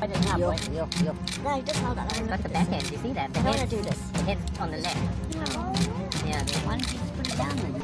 I just have one. Yo. No, just hold on. Got the backhand. You see that? The I want to head. do this. The head's on the left. No. Yeah. Why don't you just put it down then?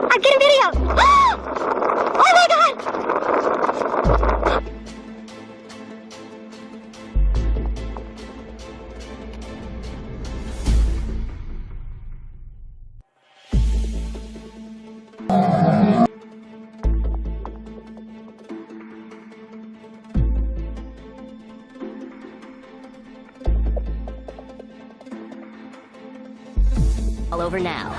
I'm getting video! Oh my god! All over now.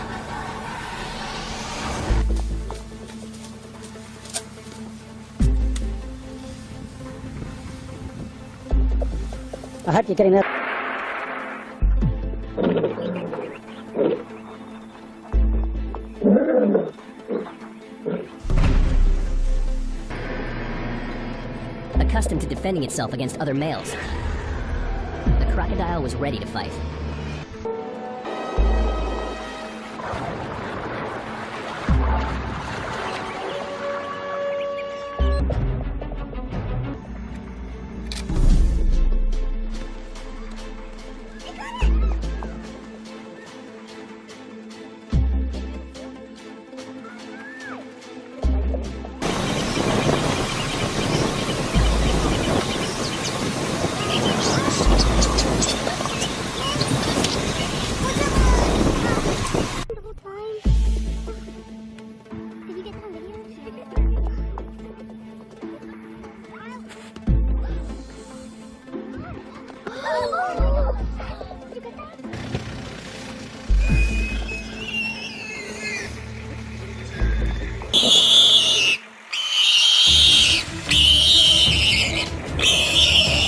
I heard you're getting that. Accustomed to defending itself against other males, the crocodile was ready to fight.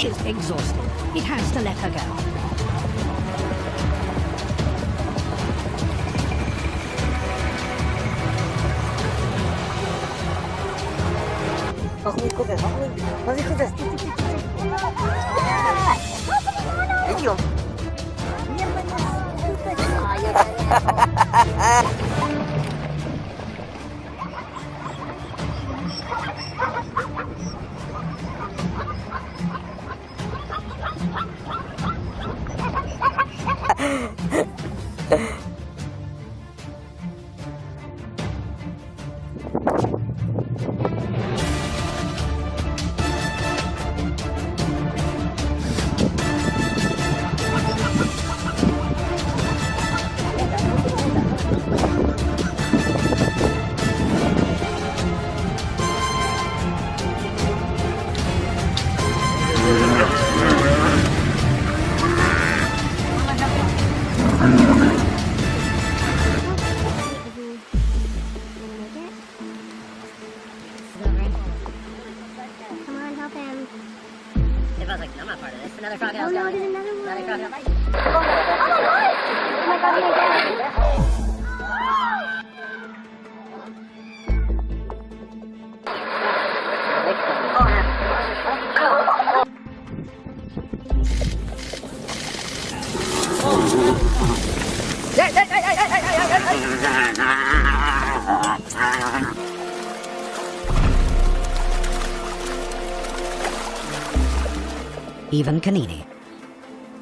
Is exhausted. It has to let her go. Help me cook it, help me cook it. Video. I'm not part of this. Another crocodile. Oh no, there's another one. Another crocodile. Oh my god, he's Even Kanini.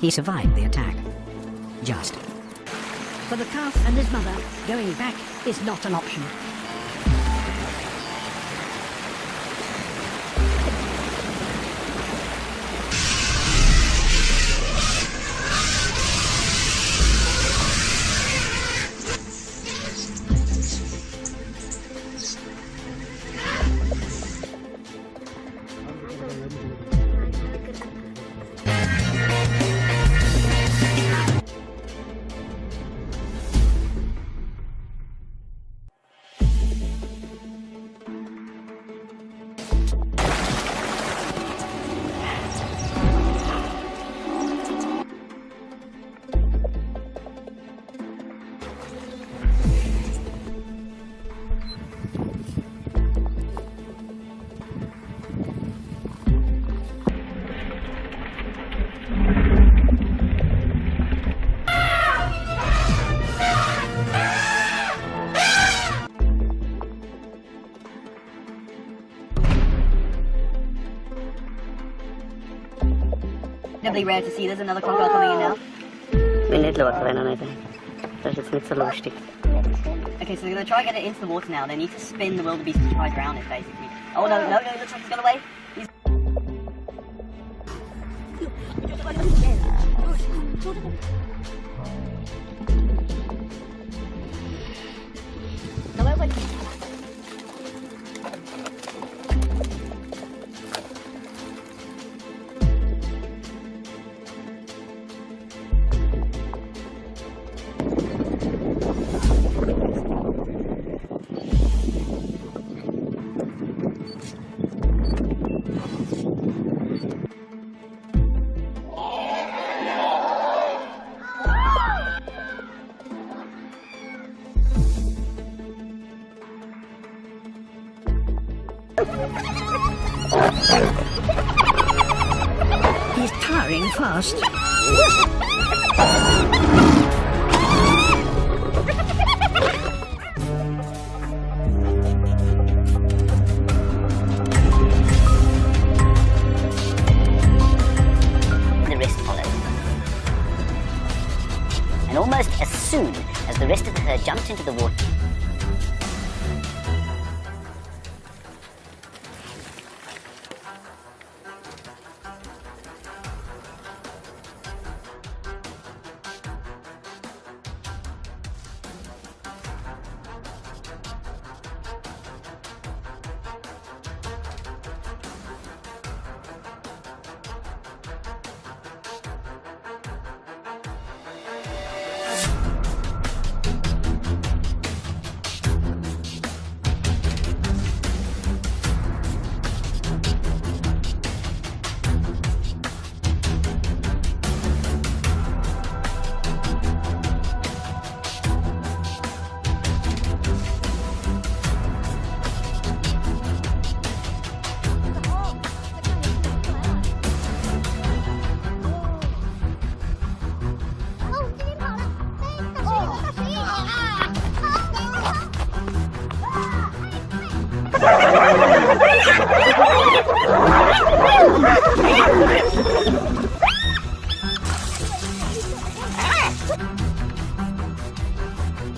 He survived the attack. Just. For the calf and his mother, going back is not an option. Incredibly rare to see. There's another crocodile coming in now. Wir nicht schauen rennen, nicht. Das ist jetzt nicht so lustig. Okay, so they're gonna try and get it into the water now. They need to spin the wildebeest to try and drown it, basically. Oh no, no, no, it looks like he's got away. He's... No, wait. He's tiring fast. The rest followed. And almost as soon as the rest of the herd jumped into the water,